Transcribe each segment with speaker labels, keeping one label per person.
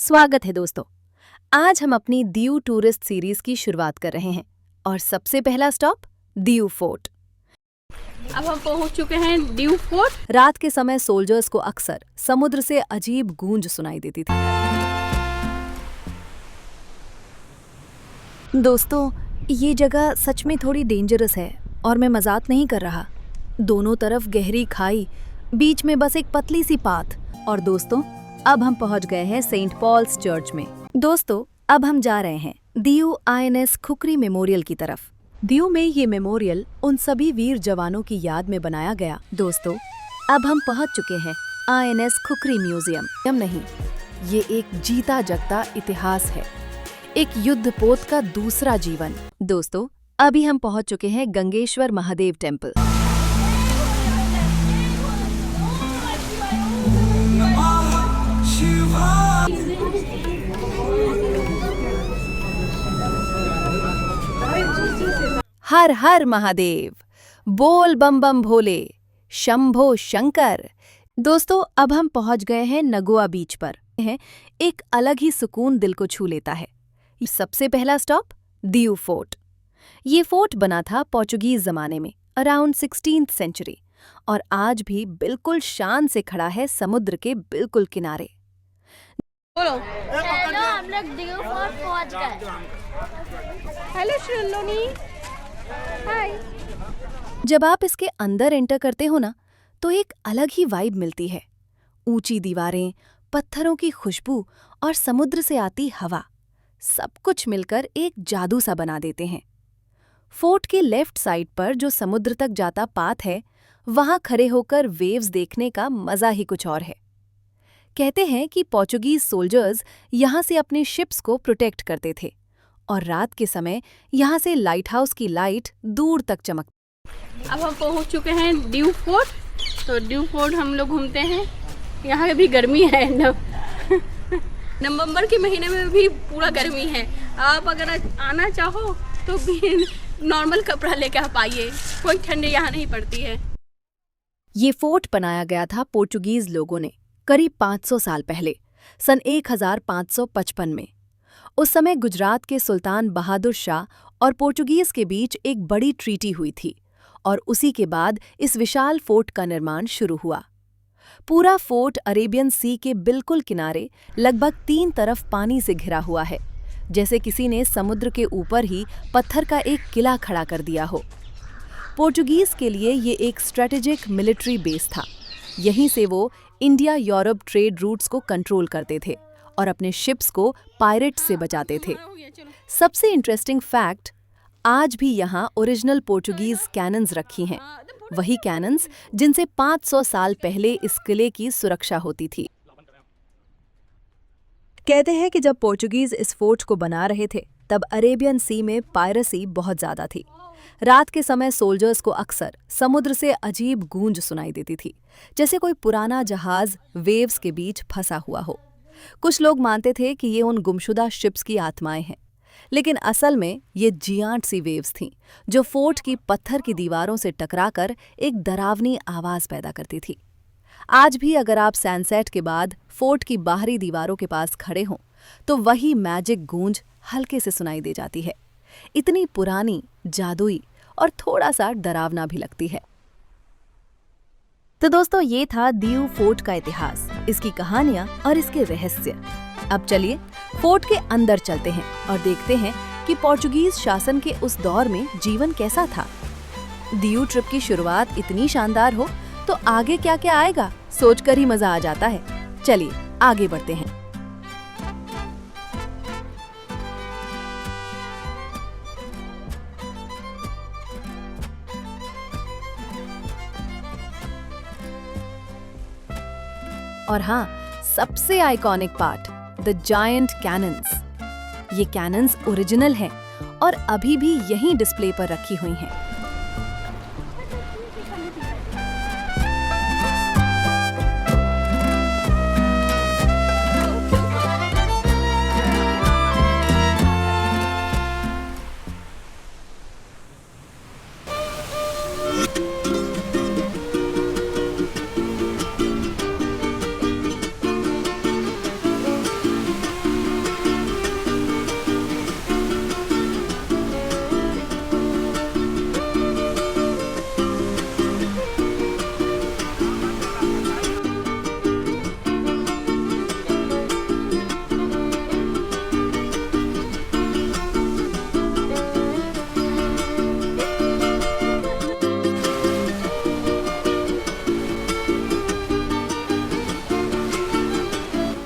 Speaker 1: स्वागत है दोस्तों। आज हम अपनी दीव टूरिस्ट सीरीज की शुरुआत कर रहे हैं और सबसे पहला स्टॉप दीव फोर्ट।
Speaker 2: अब हम पहुंच चुके हैं दीव फोर्ट।
Speaker 1: रात के समय सोल्जर्स को अक्सर समुद्र से अजीब गूंज सुनाई देती थी। दोस्तों, ये जगह सच में थोड़ी डेंजरस है और मैं मजाक नहीं कर रहा। दोनों तरफ गहरी खाई, बीच में बस एक पतली सी पाथ। और दोस्तों, अब हम पहुंच गए हैं सेंट पॉल्स चर्च में। दोस्तों, अब हम जा रहे हैं दीव INS खुखरी मेमोरियल की तरफ। दीव में ये मेमोरियल उन सभी वीर जवानों की याद में बनाया गया। दोस्तों, अब हम पहुंच चुके हैं INS खुखरी म्यूजियम। हम नहीं, ये एक जीता जगता इतिहास है, एक युद्धपोत का दूसरा जीवन। दोस्तों, अभी हम पहुंच चुके हैं गंगेश्वर महादेव टेम्पल। हर हर महादेव, बोल बम बम भोले, शंभो शंकर। दोस्तों, अब हम पहुंच गए हैं नगोआ बीच पर। एक अलग ही सुकून दिल को छू लेता है। सबसे पहला स्टॉप दीव फोर्ट। ये फोर्ट बना था पोर्चुगीज जमाने में, अराउंड 16th सेंचुरी, और आज भी बिल्कुल शान से खड़ा है समुद्र के बिल्कुल किनारे।
Speaker 2: बोलो।
Speaker 3: हेलो, हम लोग दीव फोर्ट पहुंच गए।
Speaker 2: हेलो श्रीलोनी, हाय।
Speaker 1: जब आप इसके अंदर एंटर करते हो ना, तो एक अलग ही वाइब मिलती है। ऊंची दीवारें, पत्थरों की खुशबू और समुद्र से आती हवा, सब कुछ मिलकर एक जादू सा बना देते हैं। फोर्ट के लेफ्ट साइड पर जो समुद्र तक जाता पाथ है, वहां खड़े होकर वेव्स देखने का मजा ही कुछ और है। कहते हैं कि पोर्चुगीज सोल्जर्स यहां से अपने शिप्स को प्रोटेक्ट करते थे और रात के समय यहां से लाइट हाउस की लाइट दूर तक चमकती।
Speaker 2: अब हम पहुंच चुके हैं दीव फोर्ट। तो दीव फोर्ट हम लोग घूमते हैं। यहाँ भी गर्मी है, नवंबर के महीने में भी पूरा गर्मी है। आप अगर आना चाहो तो भी नॉर्मल कपड़ा लेके आप आइए, कोई ठंडी यहाँ नहीं पड़ती है।
Speaker 1: ये फोर्ट बनाया गया था पोर्चुगीज लोगों ने करीब 500 साल पहले, सन 1555 में। उस समय गुजरात के सुल्तान बहादुर शाह और पोर्चुगीज के बीच एक बड़ी ट्रीटी हुई थी और उसी के बाद इस विशाल फोर्ट का निर्माण शुरू हुआ। पूरा फोर्ट अरेबियन सी के बिल्कुल किनारे लगभग 3 तरफ पानी से घिरा हुआ है, जैसे किसी ने समुद्र के ऊपर ही पत्थर का एक किला खड़ा कर दिया हो। पोर्चुगीज के लिए ये एक स्ट्रेटेजिक मिलिट्री बेस था। यहीं से वो इंडिया यूरोप ट्रेड रूट्स को कंट्रोल करते थे और अपने शिप्स को पायरेट से बचाते थे। सबसे इंटरेस्टिंग फैक्ट, आज भी यहाँ ओरिजिनल पोर्चुगीज कैनन्स रखी हैं, वही कैनन्स जिनसे 500 साल पहले इस किले की सुरक्षा होती थी। कहते हैं कि जब पोर्चुगीज इस फोर्ट को बना रहे थे, तब अरेबियन सी में पायरेसी बहुत ज्यादा थी। रात के समय सोल्जर्स को अक्सर समुद्र से अजीब गूंज सुनाई देती थी, जैसे कोई पुराना जहाज वेव्स के बीच फंसा हुआ हो। कुछ लोग मानते थे कि ये उन गुमशुदा शिप्स की आत्माएं हैं, लेकिन असल में ये जियांट सी वेव्स थीं, जो फोर्ट की पत्थर की दीवारों से टकराकर एक डरावनी आवाज पैदा करती थी। आज भी अगर आप सनसेट के बाद फोर्ट की बाहरी दीवारों के पास खड़े हों, तो वही मैजिक गूंज हल्के से सुनाई दे जाती है। इतनी पुरानी, जादुई और थोड़ा सा डरावना भी लगती है। तो दोस्तों, ये था दीव फोर्ट का इतिहास, इसकी कहानियां और इसके रहस्य। अब चलिए फोर्ट के अंदर चलते हैं और देखते हैं कि पोर्चुगीज शासन के उस दौर में जीवन कैसा था। दीव ट्रिप की शुरुआत इतनी शानदार हो तो आगे क्या क्या आएगा सोचकर ही मजा आ जाता है। चलिए आगे बढ़ते हैं। और हाँ, सबसे iconic part, the giant cannons. ये कैनन्स ओरिजिनल हैं और अभी भी यहीं डिस्प्ले पर रखी हुई हैं।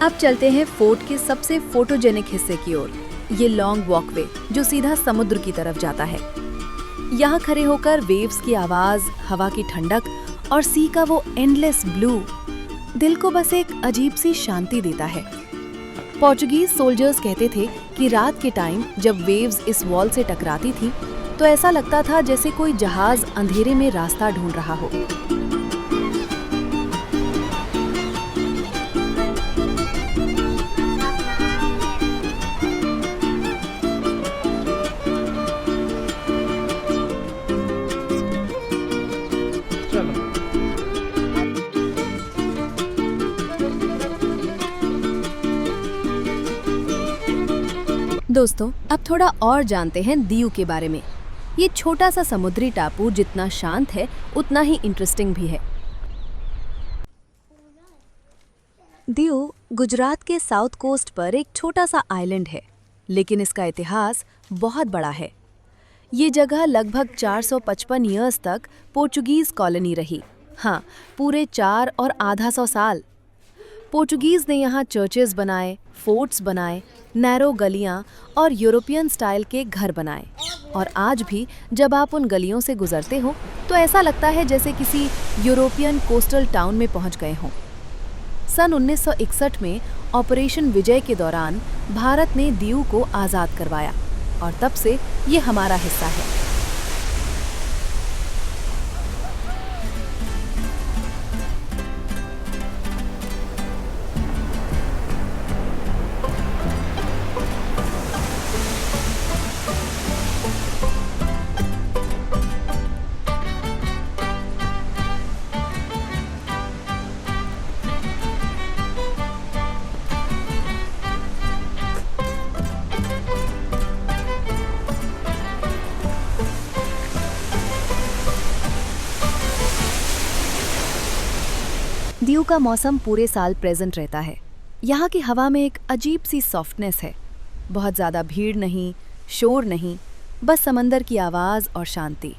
Speaker 1: अब चलते हैं फोर्ट के सबसे फोटोजेनिक हिस्से की ओर, ये लॉन्ग वॉकवे जो सीधा समुद्र की तरफ जाता है। यहाँ खड़े होकर वेव्स की आवाज, हवा की ठंडक और सी का वो एंडलेस ब्लू दिल को बस एक अजीब सी शांति देता है। पोर्चुगीज सोल्जर्स कहते थे कि रात के टाइम जब वेव्स इस वॉल से टकराती थी तो ऐसा लगता था जैसे कोई जहाज अंधेरे में रास्ता ढूंढ रहा हो। दोस्तों, अब थोड़ा और जानते हैं दीऊ के बारे में। ये छोटा सा समुद्री टापू जितना शांत है उतना ही इंटरेस्टिंग भी है। दीऊ गुजरात के साउथ कोस्ट पर एक छोटा सा आइलैंड है, लेकिन इसका इतिहास बहुत बड़ा है। ये जगह लगभग 455 ईयर्स तक पोर्चुगीज कॉलोनी रही। हाँ, पूरे 4 और आधा सौ साल। पोर्चुगीज ने यहाँ चर्चेस बनाए, फोर्ट्स बनाए, नैरो गलियाँ और यूरोपियन स्टाइल के घर बनाए। और आज भी जब आप उन गलियों से गुजरते हो तो ऐसा लगता है जैसे किसी यूरोपियन कोस्टल टाउन में पहुँच गए हों। सन 1961 में ऑपरेशन विजय के दौरान भारत ने दीऊ को आज़ाद करवाया और तब से ये हमारा हिस्सा है। दीऊ का मौसम पूरे साल प्रेजेंट रहता है। यहाँ की हवा में एक अजीब सी सॉफ्टनेस है। बहुत ज़्यादा भीड़ नहीं, शोर नहीं, बस समंदर की आवाज़ और शांति।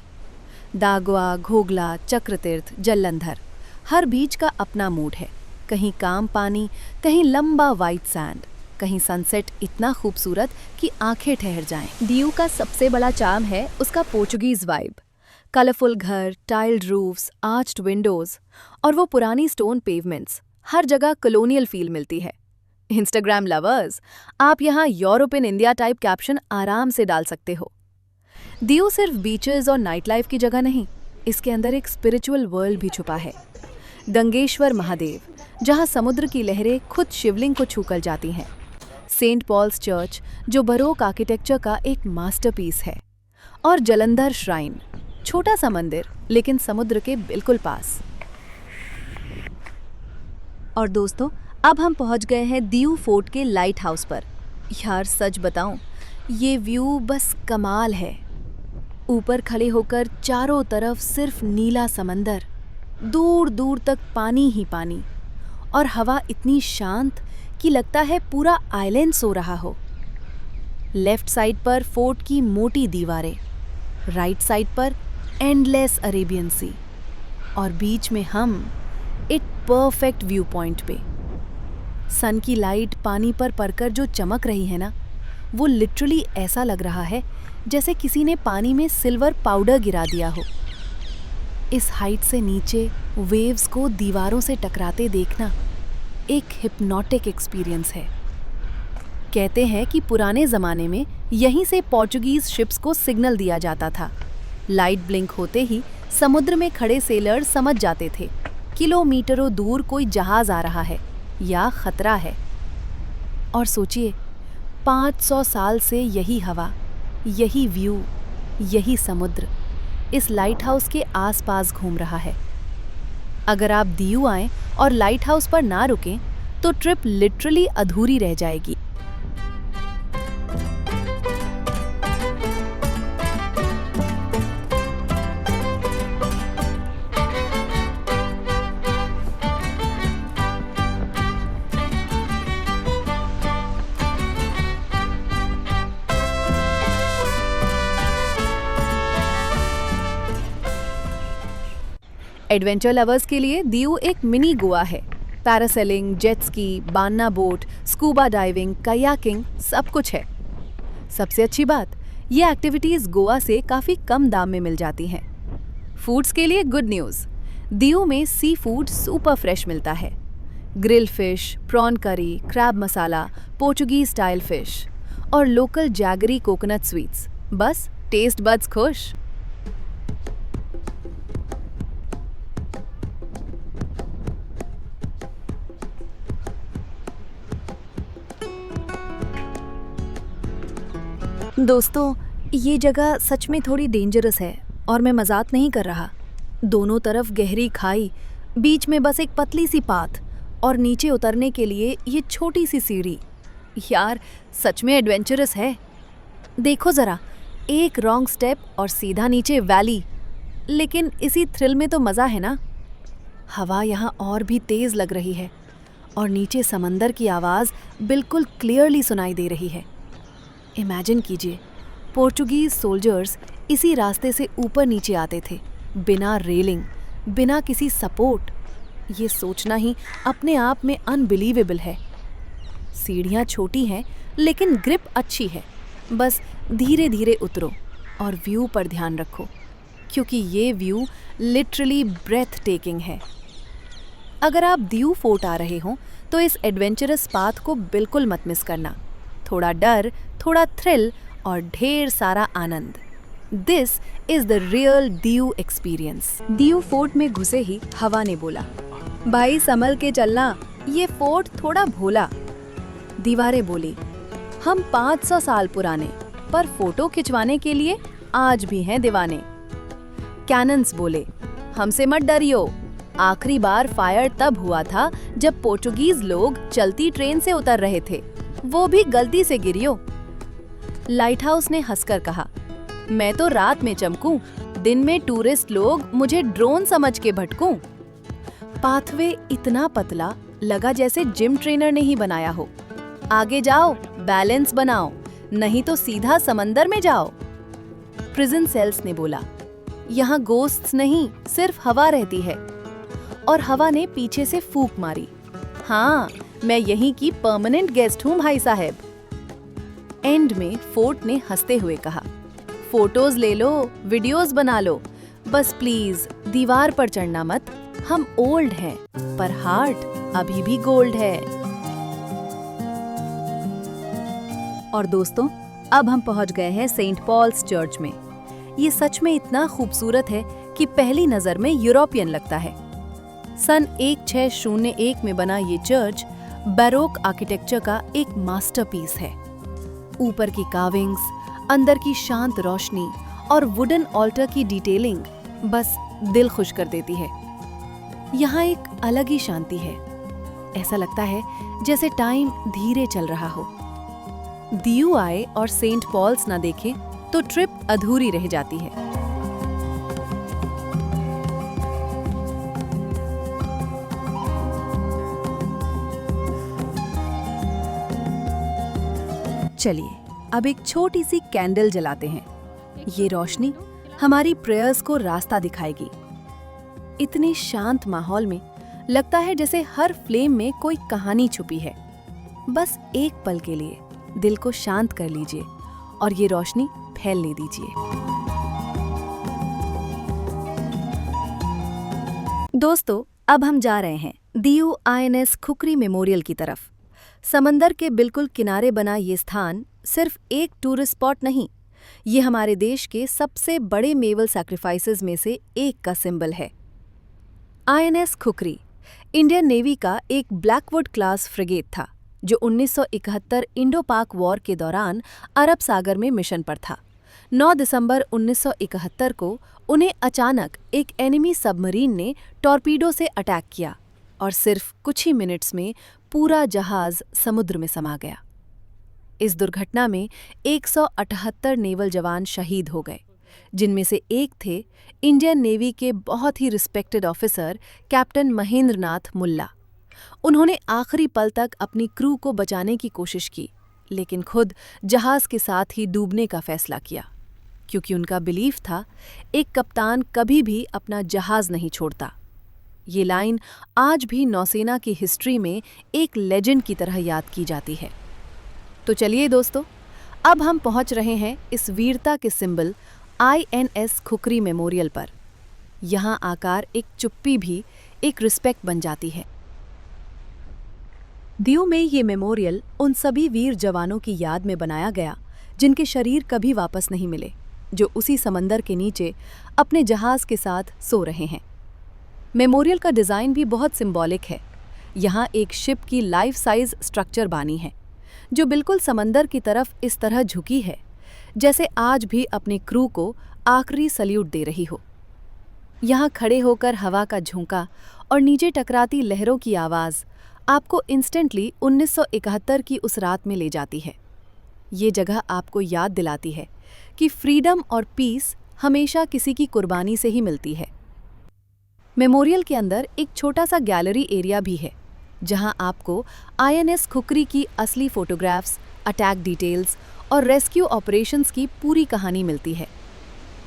Speaker 1: दागवा, घोगला, चक्रतीर्थ, जलंधर, हर बीच का अपना मूड है। कहीं काम पानी, कहीं लंबा वाइट सैंड, कहीं सनसेट इतना खूबसूरत कि आंखें ठहर जाएं। दीऊ का सबसे बड़ा चार्म है उसका पोर्चुगीज वाइब। कलरफुल घर, टाइल्ड रूफ्स, आर्च्ड विंडोज और वो पुरानी स्टोन पेवमेंट्स, हर जगह कॉलोनियल फील मिलती है। इंस्टाग्राम लवर्स, आप यहाँ Europe in India type caption आराम से डाल सकते हो। दीऊ सिर्फ बीचेस और नाइट लाइफ की जगह नहीं, इसके अंदर एक स्पिरिचुअल वर्ल्ड भी छुपा है। गंगेश्वर महादेव, जहाँ समुद्र की लहरें खुद शिवलिंग को छूकर जाती हैं। सेंट पॉल्स चर्च, जो बरोक आर्किटेक्चर का एक मास्टरपीस है। और जलंधर श्राइन, छोटा सा मंदिर लेकिन समुद्र के बिल्कुल पास। और दोस्तों, अब हम पहुंच गए हैं दीऊ फोर्ट के लाइट हाउस पर। यार सच बताऊं, ये व्यू बस कमाल है। ऊपर खड़े होकर चारों तरफ सिर्फ नीला समंदर, दूर दूर तक पानी ही पानी, और हवा इतनी शांत कि लगता है पूरा आइलैंड सो रहा हो। लेफ्ट साइड पर फोर्ट की मोटी दीवारें, राइट साइड पर एंडलेस अरेबियन सी, और बीच में हम एक परफेक्ट व्यू पॉइंट पे। सन की लाइट पानी पर पड़कर जो चमक रही है ना, वो लिटरली ऐसा लग रहा है जैसे किसी ने पानी में सिल्वर पाउडर गिरा दिया हो। इस हाइट से नीचे वेव्स को दीवारों से टकराते देखना एक हिप्नोटिक एक्सपीरियंस है। कहते हैं कि पुराने ज़माने में यहीं से पोर्चुगीज शिप्स को सिग्नल दिया जाता था। लाइट ब्लिंक होते ही समुद्र में खड़े सेलर्स समझ जाते थे किलोमीटरों दूर कोई जहाज आ रहा है या खतरा है। और सोचिए, 500 साल से यही हवा, यही व्यू, यही समुद्र इस लाइट हाउस के आसपास घूम रहा है। अगर आप दीऊ आएं और लाइट हाउस पर ना रुकें तो ट्रिप लिटरली अधूरी रह जाएगी। एडवेंचर लवर्स के लिए दीऊ एक मिनी गोवा है। Parasailing, jet ski, banana boat, scuba diving, kayaking सब कुछ है। सबसे अच्छी बात, ये एक्टिविटीज़ गोवा से काफ़ी कम दाम में मिल जाती हैं। फूड्स के लिए गुड न्यूज़, दीव में सी फूड सुपर फ्रेश मिलता है। ग्रिल फिश, प्रॉन करी, क्रैब मसाला, पोर्चुगीज स्टाइल फिश और लोकल जैगरी कोकोनट स्वीट्स। बस टेस्ट बड्स खुश। दोस्तों, ये जगह सच में थोड़ी डेंजरस है और मैं मजाक नहीं कर रहा। दोनों तरफ गहरी खाई, बीच में बस एक पतली सी पाथ और नीचे उतरने के लिए ये छोटी सी सीढ़ी। यार सच में एडवेंचरस है। देखो ज़रा, एक रॉन्ग स्टेप और सीधा नीचे वैली। लेकिन इसी थ्रिल में तो मज़ा है ना। हवा यहाँ और भी तेज़ लग रही है और नीचे समंदर की आवाज़ बिल्कुल क्लियरली सुनाई दे रही है। इमेजिन कीजिए, पोर्चुगीज सोल्जर्स इसी रास्ते से ऊपर नीचे आते थे, बिना रेलिंग, बिना किसी सपोर्ट। ये सोचना ही अपने आप में अनबिलीवेबल है। सीढ़ियाँ छोटी हैं लेकिन ग्रिप अच्छी है। बस धीरे धीरे उतरो और व्यू पर ध्यान रखो, क्योंकि ये व्यू लिटरली ब्रेथ टेकिंग है। अगर आप दीव फोर्ट आ रहे हो तो इस एडवेंचरस पाथ को बिल्कुल मत मिस करना। थोड़ा डर, थोड़ा थ्रिल और ढेर सारा आनंद। This is the real Diu experience. Diu fort में घुसे ही हवा ने बोला, भाई संभल के चलना, ये फोर्ट थोड़ा भोला। दीवारें बोली, हम 500 साल पुराने, पर फोटो खिंचवाने के लिए आज भी हैं दीवाने। कैनन्स बोले, हमसे मत डरियो, आखिरी बार फायर तब हुआ था जब पोर्चुगीज लोग चलती ट्रेन से उतर रहे थे, वो भी गलती से गिरियो। लाइट हाउस ने हंसकर कहा, मैं तो रात में चमकूं, दिन में टूरिस्ट लोग मुझे ड्रोन समझ के भटकूं। पाथवे इतना पतला लगा जैसे जिम ट्रेनर ने ही बनाया हो। आगे जाओ, बैलेंस बनाओ, नहीं तो सीधा समंदर में जाओ। प्रिजन सेल्स ने बोला, यहाँ गोस्ट्स नहीं, सिर्फ हवा रहती है। और हवा ने पीछे से फूंक मारी, हाँ मैं यहीं की परमानेंट गेस्ट हूँ भाई साहब। एंड में फोर्ट ने हंसते हुए कहा, फोटोज ले लो, वीडियोस बना लो, बस प्लीज दीवार पर चढ़ना मत। हम ओल्ड हैं, पर हार्ट अभी भी गोल्ड है। और दोस्तों, अब हम पहुंच गए हैं सेंट पॉल्स चर्च में। ये सच में इतना खूबसूरत है कि पहली नजर में यूरोपियन लगता है। सन 1601 में बना ये चर्च बैरोक आर्किटेक्चर का एक मास्टरपीस है। ऊपर की कार्विंग्स, अंदर की शांत रोशनी और वुडन ऑल्टर की डिटेलिंग बस दिल खुश कर देती है। यहाँ एक अलग ही शांति है। ऐसा लगता है जैसे टाइम धीरे चल रहा हो। दीव आए और सेंट पॉल्स ना देखे तो ट्रिप अधूरी रह जाती है। चलिए अब एक छोटी सी कैंडल जलाते हैं। ये रोशनी हमारी प्रेयर्स को रास्ता दिखाएगी। इतने शांत माहौल में लगता है जैसे हर फ्लेम में कोई कहानी छुपी है। बस एक पल के लिए दिल को शांत कर लीजिए और ये रोशनी फैलने दीजिए। दोस्तों, अब हम जा रहे हैं दीव INS खुकरी मेमोरियल की तरफ। समंदर के बिल्कुल किनारे बना ये स्थान सिर्फ एक टूरिस्ट स्पॉट नहीं, ये हमारे देश के सबसे बड़े नेवल सैक्रिफाइसेस में से एक का सिंबल है। INS खुकरी इंडियन नेवी का एक ब्लैकवुड क्लास फ्रिगेट था जो 1971 इंडो पाक वॉर के दौरान अरब सागर में मिशन पर था। 9 दिसंबर 1971 को उन्हें अचानक एक एनिमी सबमरीन ने टॉर्पीडो से अटैक किया और सिर्फ कुछ ही मिनट्स में पूरा जहाज समुद्र में समा गया। इस दुर्घटना में 178 नेवल जवान शहीद हो गए, जिनमें से एक थे इंडियन नेवी के बहुत ही respected officer captain Mahendra Nath मुल्ला। उन्होंने आखिरी पल तक अपनी क्रू को बचाने की कोशिश की, लेकिन खुद जहाज के साथ ही डूबने का फैसला किया, क्योंकि उनका बिलीफ था एक कप्तान कभी भी अपना जहाज नहीं छोड़ता। ये लाइन आज भी नौसेना की हिस्ट्री में एक लेजेंड की तरह याद की जाती है। तो चलिए दोस्तों, अब हम पहुंच रहे हैं इस वीरता के सिंबल INS खुकरी मेमोरियल पर। यहाँ आकार एक चुप्पी भी एक रिस्पेक्ट बन जाती है। दीव में ये मेमोरियल उन सभी वीर जवानों की याद में बनाया गया जिनके शरीर कभी वापस नहीं मिले, जो उसी समंदर के नीचे अपने जहाज के साथ सो रहे हैं। मेमोरियल का डिज़ाइन भी बहुत सिंबॉलिक है। यहाँ एक शिप की लाइफ साइज स्ट्रक्चर बानी है जो बिल्कुल समंदर की तरफ इस तरह झुकी है जैसे आज भी अपने क्रू को आखिरी सल्यूट दे रही हो। यहाँ खड़े होकर हवा का झोंका और नीचे टकराती लहरों की आवाज़ आपको इंस्टेंटली 1971 की उस रात में ले जाती है। ये जगह आपको याद दिलाती है कि फ्रीडम और पीस हमेशा किसी की कुर्बानी से ही मिलती है। मेमोरियल के अंदर एक छोटा सा गैलरी एरिया भी है जहां आपको INS खुकरी की असली फोटोग्राफ्स, अटैक डिटेल्स और रेस्क्यू ऑपरेशंस की पूरी कहानी मिलती है।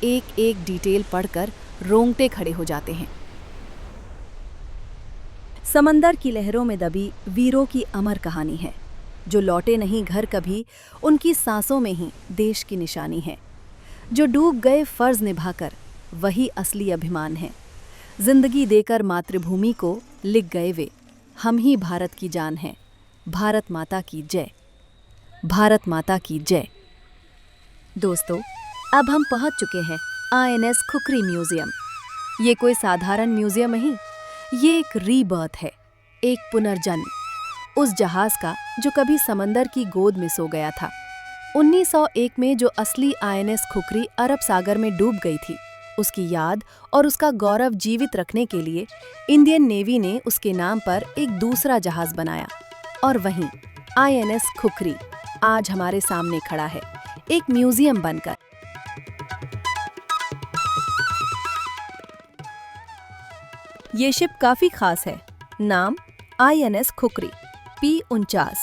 Speaker 1: एक एक डिटेल पढ़कर रोंगटे खड़े हो जाते हैं। समंदर की लहरों में दबी वीरों की अमर कहानी है। जो लौटे नहीं घर कभी, उनकी सांसों में ही देश की निशानी है। जो डूब गए फर्ज निभाकर, वही असली अभिमान है। जिंदगी देकर मातृभूमि को लिख गए वे, हम ही भारत की जान हैं। भारत माता की जय, भारत माता की जय। दोस्तों, अब हम पहुंच चुके हैं INS खुकरी म्यूजियम। ये कोई साधारण म्यूजियम नहीं, ये एक रीबर्थ है, एक पुनर्जन्म उस जहाज का जो कभी समंदर की गोद में सो गया था। 1901 में जो असली INS खुकरी अरब सागर में डूब गई थी, उसकी याद और उसका गौरव जीवित रखने के लिए इंडियन नेवी ने उसके नाम पर एक दूसरा जहाज बनाया और वहीं INS खुकरी आज हमारे सामने खड़ा है, एक म्यूजियम बनकर। ये शिप काफी खास है। नाम INS khukri, P49,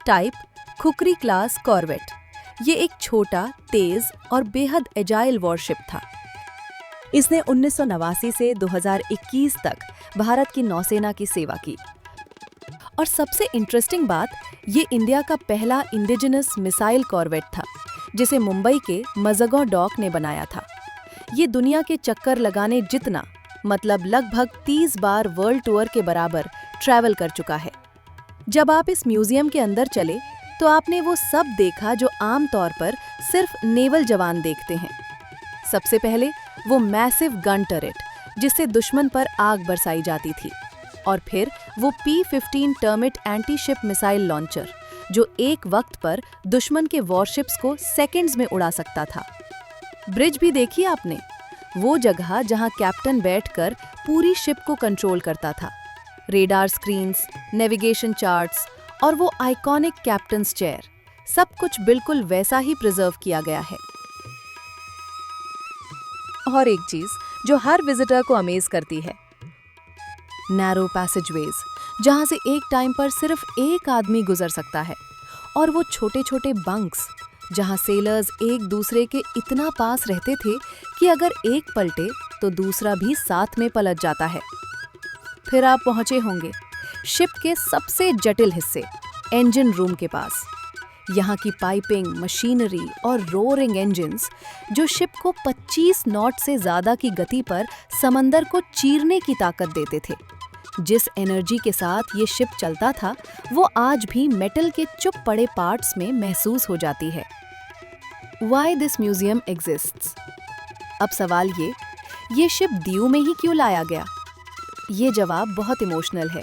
Speaker 1: type khukri class corvette. ये एक छोटा, तेज और बेहद एजाइल वॉरशिप था। इसने 1989 से 2021 तक भारत की नौसेना की सेवा की। और सबसे इंटरेस्टिंग बात, ये इंडिया का पहला इंडिजिनस मिसाइल कॉर्वेट था जिसे मुंबई के मज़गांव डॉक ने बनाया था। ये दुनिया के चक्कर लगाने जितना, मतलब लगभग 30 बार वर्ल्ड टूर के बराबर ट्रैवल कर चुका है। जब आप इस म्यूजियम के अंदर चले तो आपने वो सब देखा जो आमतौर पर सिर्फ नेवल जवान देखते हैं। सबसे पहले वो मैसिव गन टरेट जिससे दुश्मन पर आग बरसाई जाती थी, और फिर वो P-15 termite anti ship missile launcher जो एक वक्त पर दुश्मन के वॉरशिप्स को सेकंड्स में उड़ा सकता था। ब्रिज भी देखी आपने, वो जगह जहां कैप्टन बैठकर पूरी शिप को कंट्रोल करता था। रेडार स्क्रीन्स, नेविगेशन चार्ट्स और वो आइकॉनिक कैप्टन्स चेयर, सब कुछ बिल्कुल वैसा ही प्रिजर्व किया गया है। और एक चीज जो हर विजिटर को अमेज करती है, नैरो पैसेजवेज जहां से एक टाइम पर सिर्फ एक आदमी गुजर सकता है, और वो छोटे छोटे बंक्स जहां सेलर्स एक दूसरे के इतना पास रहते थे कि अगर एक पलटे तो दूसरा भी साथ में पलट जाता है। फिर आप पहुंचे होंगे शिप के सबसे जटिल हिस्से, इंजन रूम के पास। यहाँ की पाइपिंग, मशीनरी और रोरिंग इंजन्स जो शिप को 25 नॉट से ज़्यादा की गति पर समंदर को चीरने की ताकत देते थे। जिस एनर्जी के साथ ये शिप चलता था वो आज भी मेटल के चुप पड़े पार्ट्स में महसूस हो जाती है। Why this museum exists? अब सवाल ये शिप दीव में ही क्यों लाया गया? ये जवाब बहुत इमोशनल है।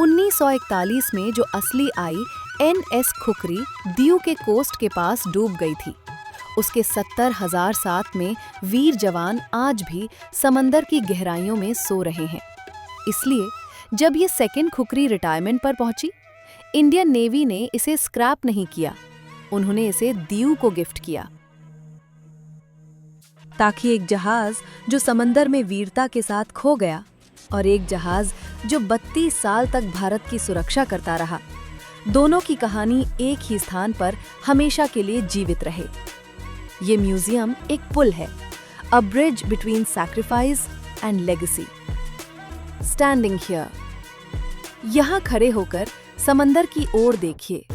Speaker 1: 1941 में जो असली INS खुकरी दीव के कोस्ट के पास डूब गई थी, उसके 70,000 साथ में वीर जवान आज भी समंदर की गहराइयों में सो रहे हैं। इसलिए जब ये सेकंड खुकरी रिटायरमेंट पर पहुंची, इंडियन नेवी ने इसे स्क्रैप नहीं किया, उन्होंने इसे दीव को गिफ्ट किया, ताकि एक जहाज जो समंदर में वीरता के साथ खो गया और एक जहाज जो 32 साल तक भारत की सुरक्षा करता रहा, दोनों की कहानी एक ही स्थान पर हमेशा के लिए जीवित रहे। ये म्यूजियम एक पुल है, अ bridge between sacrifice and legacy. Standing here. यहाँ खड़े होकर समंदर की ओर देखिए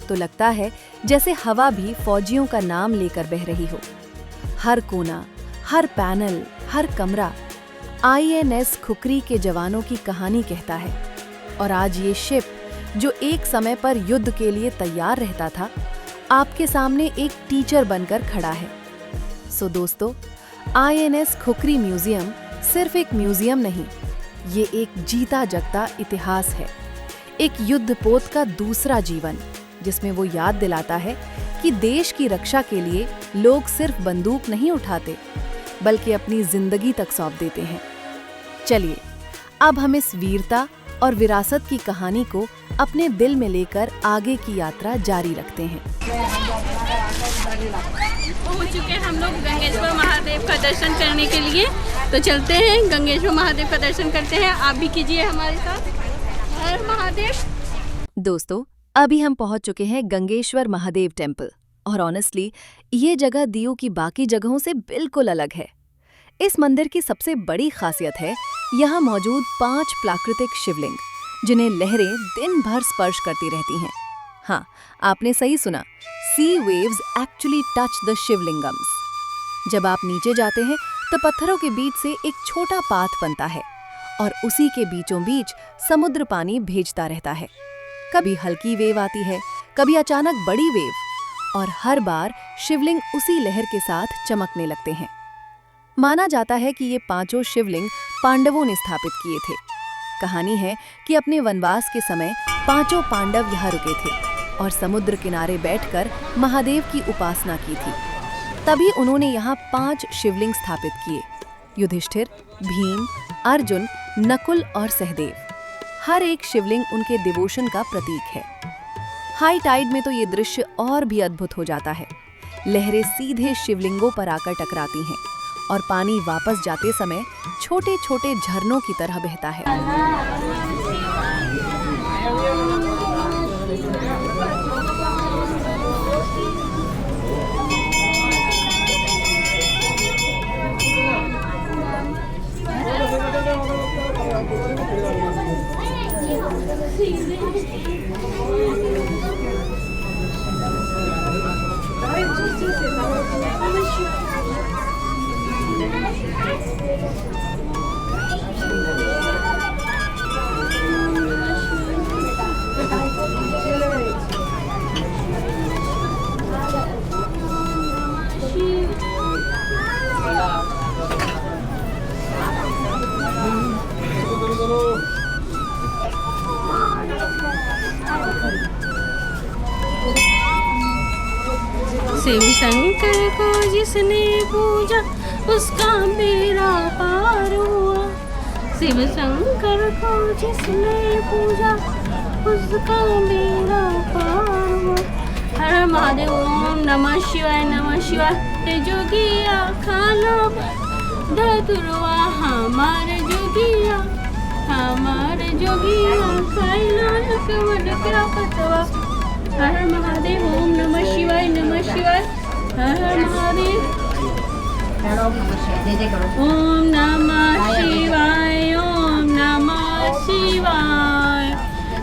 Speaker 1: तो लगता है जैसे हवा भी फौजियों का नाम लेकर बह रही हो। हर कोना, हर पैनल, हर कमरा INS खुकरी के जवानों की कहानी कहता है। और आज ये शिप जो एक समय पर युद्ध के लिए तैयार रहता था, आपके सामने एक टीचर बनकर खड़ा है। सो दोस्तों, INS खुकरी म्यूजियम सिर्फ एक म्यूजियम नहीं, ये एक जीता जगता इतिहास है। एक युद्धपोत का दूसरा जीवन, जिसमें वो याद दिलाता है कि देश की रक्षा के लिए लोग सिर्फ बंदूक नहीं उठाते, बल्कि अपनी जिंदगी तक सौंप देते हैं। चलिए, अब हम इस वीरता और विरासत की कहानी को अपने दिल में लेकर आगे की यात्रा जारी रखते हैं।
Speaker 2: हो चुके हैं हम लोग गंगेश्वर महादेव का दर्शन करने के लिए, तो चलते हैं गंगेश्वर महादेव का दर्शन करते हैं। आप भी कीजिए हमारे साथ। हर महादेव।
Speaker 1: दोस्तों, अभी हम पहुंच चुके हैं गंगेश्वर महादेव टेम्पल और ऑनेस्टली ये जगह दीव की बाकी जगहों से बिल्कुल अलग है। इस मंदिर की सबसे बड़ी खासियत है यहाँ मौजूद 5 प्राकृतिक शिवलिंग, जिन्हें लहरें दिन भर स्पर्श करती रहती हैं। हाँ, आपने सही सुना, सी वेव्स एक्चुअली टच द शिवलिंगम्स। जब आप नीचे जाते हैं तो पत्थरों के बीच से एक छोटा पाथ बनता है और उसी के बीचों बीच समुद्र पानी भेजता रहता है। कभी हल्की वेव आती है, कभी अचानक बड़ी वेव, और हर बार शिवलिंग उसी लहर के साथ चमकने लगते हैं। माना जाता है कि ये 5 शिवलिंग पांडवों ने स्थापित किए थे। कहानी है कि अपने वनवास के समय 5 पांडव यहाँ रुके थे और समुद्र किनारे बैठकर महादेव की उपासना की थी। तभी उन्होंने यहाँ 5 शिवलिंग स्थापित किए: युधिष्ठिर, भीम, अर्जुन, नकुल और सहदेव। हर एक शिवलिंग उनके डिवोशन का प्रतीक है। हाई टाइड में तो ये दृश्य और भी अद्भुत हो जाता है। लहरें सीधे शिवलिंगों पर आकर टकराती हैं और पानी वापस जाते समय छोटे छोटे झरनों की तरह बहता है।
Speaker 2: शिव शंकर को जिसने पूजा उसका बेड़ा पार हुआ। शिव शंकर को जिसने पूजा उसका बेड़ा पार हुआ। हर महादेव। ओम नमः शिवाय, नमः शिवाय। जोगिया खालो धतुरवा हमारे जोगिया, हमारे जोगिया खाइलो कवन करा पतवा। हर महादेव। ओम नमः शिवाय, नमः शिवाय। हर महादेव। ओम नमः शिवाय, ओम नमः शिवाय।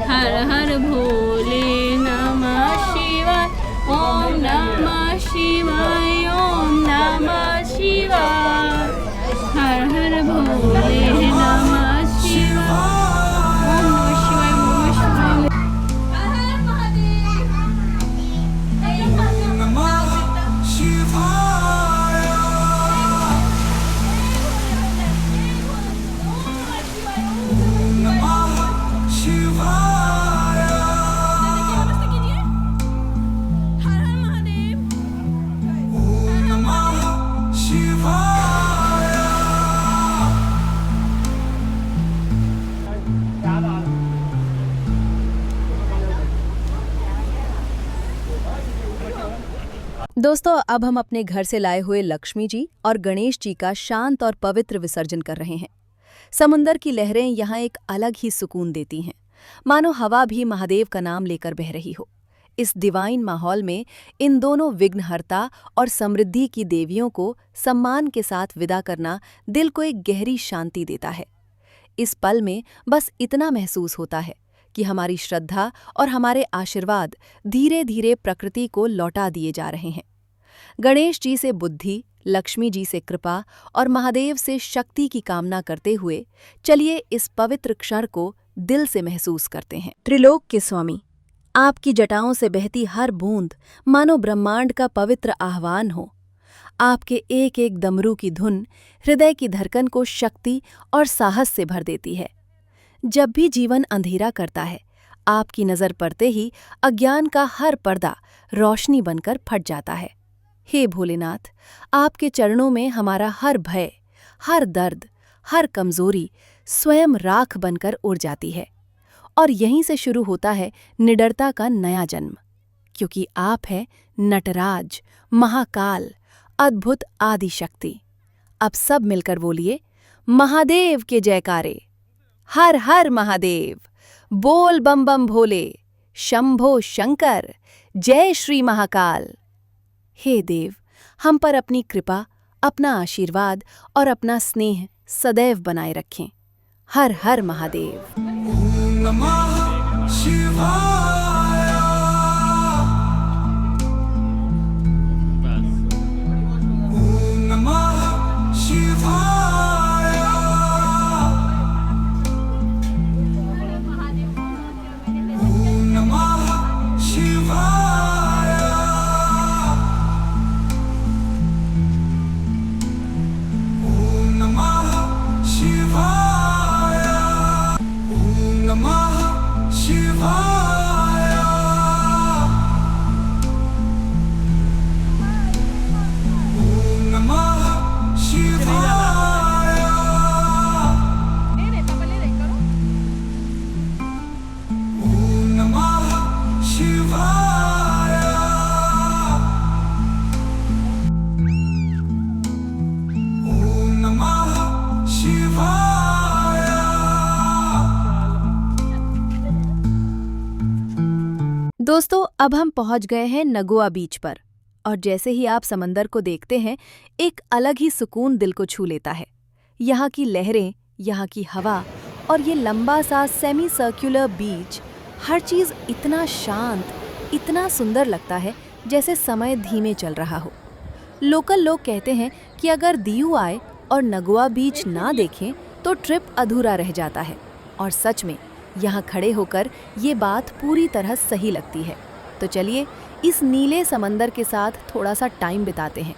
Speaker 2: हर हर भोले नमः शिवाय। ओम नमः शिवाय, ओम नमः शिवाय। हर हर भोले नमः शिवाय। ओम नमः शिवाय, ओम नमः शिवाय।
Speaker 1: दोस्तों, अब हम अपने घर से लाए हुए लक्ष्मी जी और गणेश जी का शांत और पवित्र विसर्जन कर रहे हैं। समुंदर की लहरें यहाँ एक अलग ही सुकून देती हैं, मानो हवा भी महादेव का नाम लेकर बह रही हो। इस डिवाइन माहौल में इन दोनों विघ्नहर्ता और समृद्धि की देवियों को सम्मान के साथ विदा करना दिल को एक गहरी शांति देता है। इस पल में बस इतना महसूस होता है कि हमारी श्रद्धा और हमारे आशीर्वाद धीरे धीरे प्रकृति को लौटा दिए जा रहे हैं। गणेश जी से बुद्धि, लक्ष्मी जी से कृपा और महादेव से शक्ति की कामना करते हुए चलिए इस पवित्र क्षण को दिल से महसूस करते हैं। त्रिलोक के स्वामी, आपकी जटाओं से बहती हर बूंद मानो ब्रह्मांड का पवित्र आह्वान हो। आपके एक एक डमरू की धुन हृदय की धड़कन को शक्ति और साहस से भर देती है। जब भी जीवन अंधेरा करता है, आपकी नज़र पड़ते ही अज्ञान का हर पर्दा रोशनी बनकर फट जाता है। हे भोलेनाथ, आपके चरणों में हमारा हर भय, हर दर्द, हर कमजोरी स्वयं राख बनकर उड़ जाती है और यहीं से शुरू होता है निडरता का नया जन्म, क्योंकि आप हैं नटराज, महाकाल, अद्भुत आदि शक्ति। अब सब मिलकर बोलिए, महादेव के जयकारे। हर हर महादेव, बोल बम बम भोले, शंभो शंकर, जय श्री महाकाल। हे देव, हम पर अपनी कृपा, अपना आशीर्वाद और अपना स्नेह सदैव बनाए रखें। हर हर महादेव।
Speaker 4: नमः शिवाय। ओम नमः शिवाय। ओम नमः शिवाय। ओम नमः शिवाय। ओम नमः शिवाय। ओम नमः शिवाय। ओम नमः शिवाय। ओम नमः शिवाय।
Speaker 1: दोस्तों, अब हम पहुंच गए हैं नगोआ बीच पर और जैसे ही आप समंदर को देखते हैं, एक अलग ही सुकून दिल को छू लेता है। यहाँ की लहरें, यहाँ की हवा और ये लंबा सा सेमी सर्कुलर बीच, हर चीज़ इतना शांत, इतना सुंदर लगता है जैसे समय धीमे चल रहा हो। लोकल लोग कहते हैं कि अगर दीऊ आए और नगोआ बीच ना देखें तो ट्रिप अधूरा रह जाता है, और सच में यहाँ खड़े होकर ये बात पूरी तरह सही लगती है। तो चलिए इस नीले समंदर के साथ थोड़ा सा टाइम बिताते हैं।